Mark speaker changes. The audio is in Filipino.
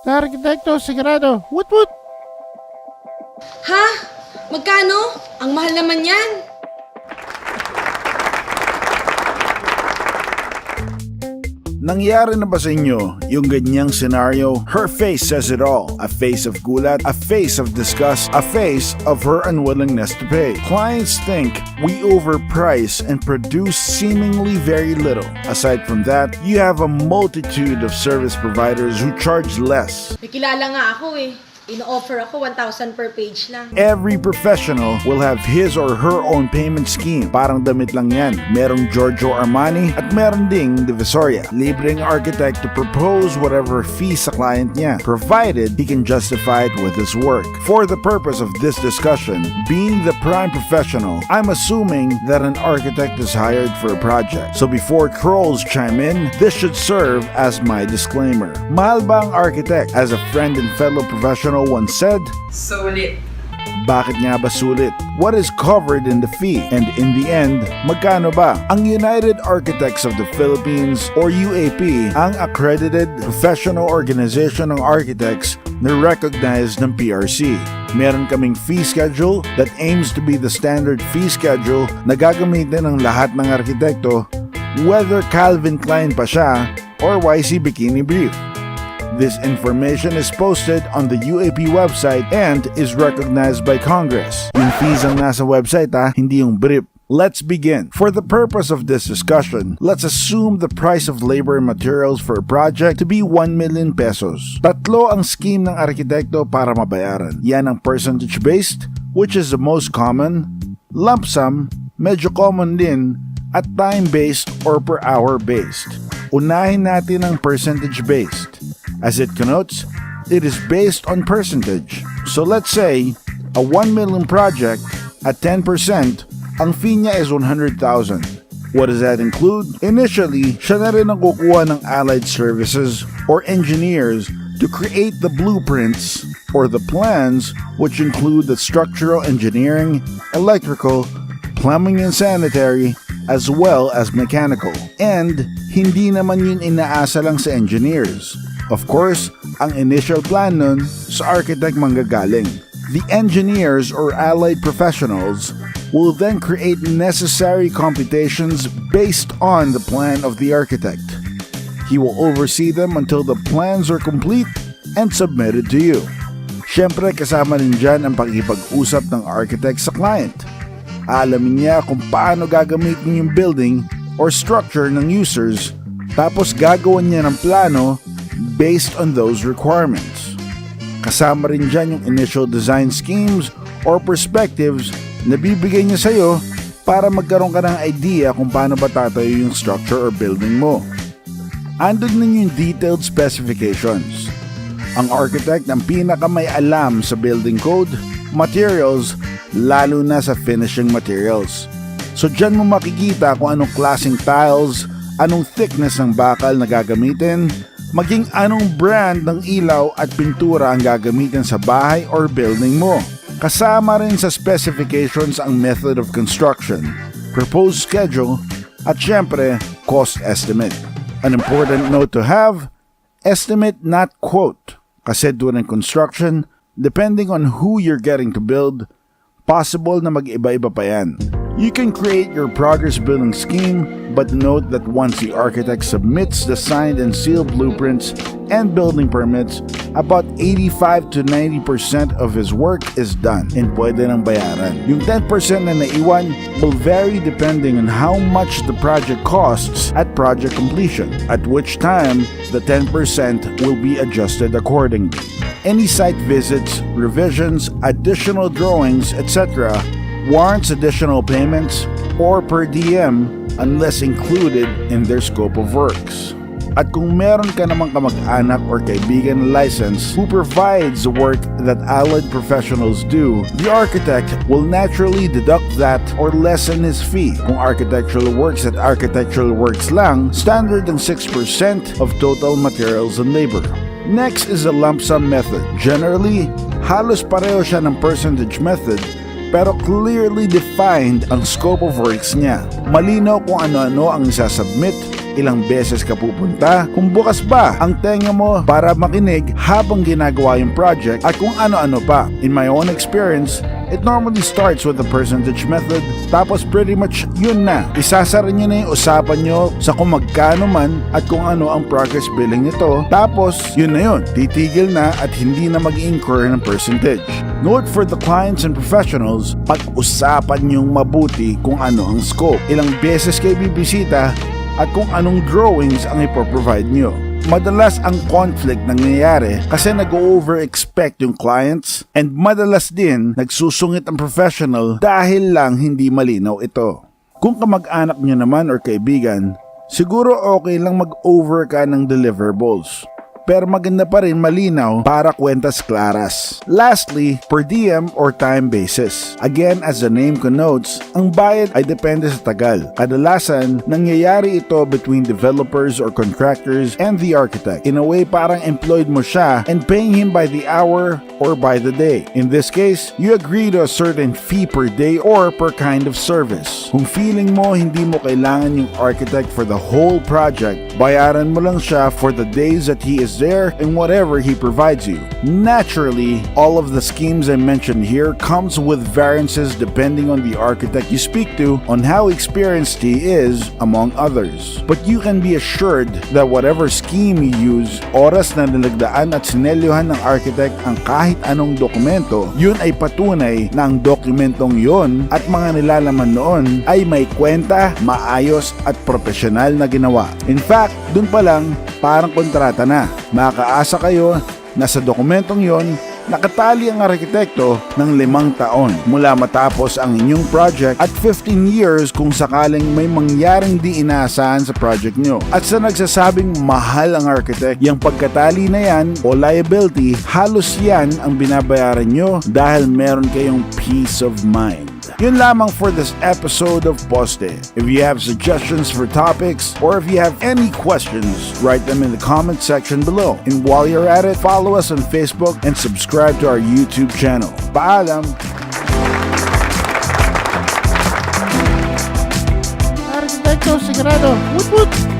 Speaker 1: Arkitekto, sigurado. Woot woot!
Speaker 2: Ha? Magkano? Ang mahal naman yan.
Speaker 3: Nangyari na ba sa inyo yung ganyang scenario? Her face says it all. A face of gulat, a face of disgust, a face of her unwillingness to pay. Clients think we overprice and produce seemingly very little. Aside from that, you have a multitude of service providers who charge less.
Speaker 2: May kilala nga ako eh. Ino-offer ako 1,000 per page lang.
Speaker 3: Every professional will have his or her own payment scheme. Parang damit lang yan. Merong Giorgio Armani at meron ding Divisoria. Libreng architect to propose whatever fee sa client niya, provided he can justify it with his work. For the purpose of this discussion, being the prime professional, I'm assuming that an architect is hired for a project. So before trolls chime in, this should serve as my disclaimer. Mahal ba ang architect? As a friend and fellow professional once said,
Speaker 4: Sulit.
Speaker 3: bakit nga ba sulit? What is covered in the fee? And in the end, magkano ba? Ang United Architects of the Philippines or UAP ang accredited professional organization ng architects na recognized ng PRC. Meron kaming fee schedule that aims to be the standard fee schedule na gagamitin ng lahat ng arkitekto, whether Calvin Klein pa siya or YC Bikini Brief. This information is posted on the UAP website and is recognized by Congress. Yung fees ang nasa website hindi yung brief. Let's begin. For the purpose of this discussion, let's assume the price of labor and materials for a project to be 1 million pesos. Tatlo ang scheme ng arkitekto para mabayaran. Yan ang percentage-based, which is the most common, lump sum, medyo common din, at time-based or per hour-based. Unahin natin ang percentage-based. As it connotes, it is based on percentage. So let's say, a 1 million project, at 10%, ang fee niya is 100,000. What does that include? Initially, siya na rin ang kukuha ng allied services or engineers to create the blueprints or the plans, which include the structural engineering, electrical, plumbing and sanitary, as well as mechanical. And hindi naman yun inaasa lang sa engineers. Of course, ang initial plan nun sa architect manggagaling. The engineers or allied professionals will then create necessary computations based on the plan of the architect. He will oversee them until the plans are complete and submitted to you. Siyempre, kasama rin dyan ang pakikipag-usap ng architect sa client. Alamin niya kung paano gagamitin yung building or structure ng users, tapos gagawan niya ng plano based on those requirements. Kasama rin dyan yung initial design schemes or perspectives na bibigay niya sa'yo para magkaroon ka ng idea kung paano ba tatayo yung structure or building mo. Andun din yung detailed specifications. Ang architect ang pinaka may alam sa building code, materials, lalo na sa finishing materials. So dyan mo makikita kung anong klaseng tiles, anong thickness ng bakal na gagamitin, maging anong brand ng ilaw at pintura ang gagamitin sa bahay or building mo. Kasama rin sa specifications ang method of construction, proposed schedule, at syempre, cost estimate. An important note to have, estimate not quote. Kasi during construction, depending on who you're getting to build, possible na mag-iba-iba pa yan. You can create your progress building scheme, but note that once the architect submits the signed and sealed blueprints and building permits, about 85 to 90% of his work is done and pwede nang bayaran. Yung 10% na naiwan will vary depending on how much the project costs at project completion, at which time the 10% will be adjusted accordingly. Any site visits, revisions, additional drawings, etc. warrants additional payments or per diem unless included in their scope of works. At kung meron ka namang kamag-anak or kaibigan license who provides the work that allied professionals do, the architect will naturally deduct that or lessen his fee. Kung architectural works at architectural works lang, standard ang 6% of total materials and labor. Next is the lump sum method. Generally, halos pareho siya ng percentage method, pero clearly defined ang scope of works niya. Malinaw kung ano-ano ang isasubmit ilang beses ka pupunta, kung bukas ba ang tenga mo para makinig habang ginagawa yung project at kung ano-ano pa. In my own experience, it normally starts with the percentage method, tapos pretty much yun na. Isasara nyo na yung usapan nyo sa kung magkano man at kung ano ang progress billing nito, tapos yun na yun, titigil na at hindi na mag-incur ng percentage. Note for the clients and professionals, pag-usapan nyong mabuti kung ano ang scope, ilang beses kayo bibisita at kung anong drawings ang ipoprovide nyo. Madalas ang conflict nangyayari kasi nag-over-expect yung clients and madalas din nagsusungit ang professional dahil lang hindi malinaw ito. Kung kamag-anak nyo naman or kaibigan, siguro okay lang mag-over ka ng deliverables. Pero maganda pa rin malinaw para kwentas klaras. Lastly, per diem or time basis. Again, as the name connotes, ang bayad ay depende sa tagal. Kadalasan, nangyayari ito between developers or contractors and the architect. In a way, parang employed mo siya and paying him by the hour or by the day. In this case, you agree to a certain fee per day or per kind of service. Kung feeling mo hindi mo kailangan yung architect for the whole project, bayaran mo lang siya for the days that he is there and whatever he provides you. Naturally, all of the schemes I mentioned here comes with variances depending on the architect you speak to on how experienced he is, among others. But you can be assured that whatever scheme you use, oras na nilagdaan at sinelyuhan ng architect ang kahit anong dokumento, yun ay patunay na ang dokumentong yun at mga nilalaman noon ay may kwenta, maayos at profesional na ginawa. In fact, dun pa lang, parang kontrata na. Makakaasa kayo na sa dokumentong yon, nakatali ang arkitekto ng 5 taon mula matapos ang inyong project at 15 years kung sakaling may mangyaring di inaasahan sa project nyo. At sa nagsasabing mahal ang architect, yung pagkatali na yan o liability, halos yan ang binabayaran nyo dahil meron kayong peace of mind. Yun lamang for this episode of Poste. If you have suggestions for topics or if you have any questions, write them in the comment section below. And while you're at it, follow us on Facebook and subscribe to our YouTube channel. Paalam!
Speaker 1: Arkitekto sigurado. Woot woot!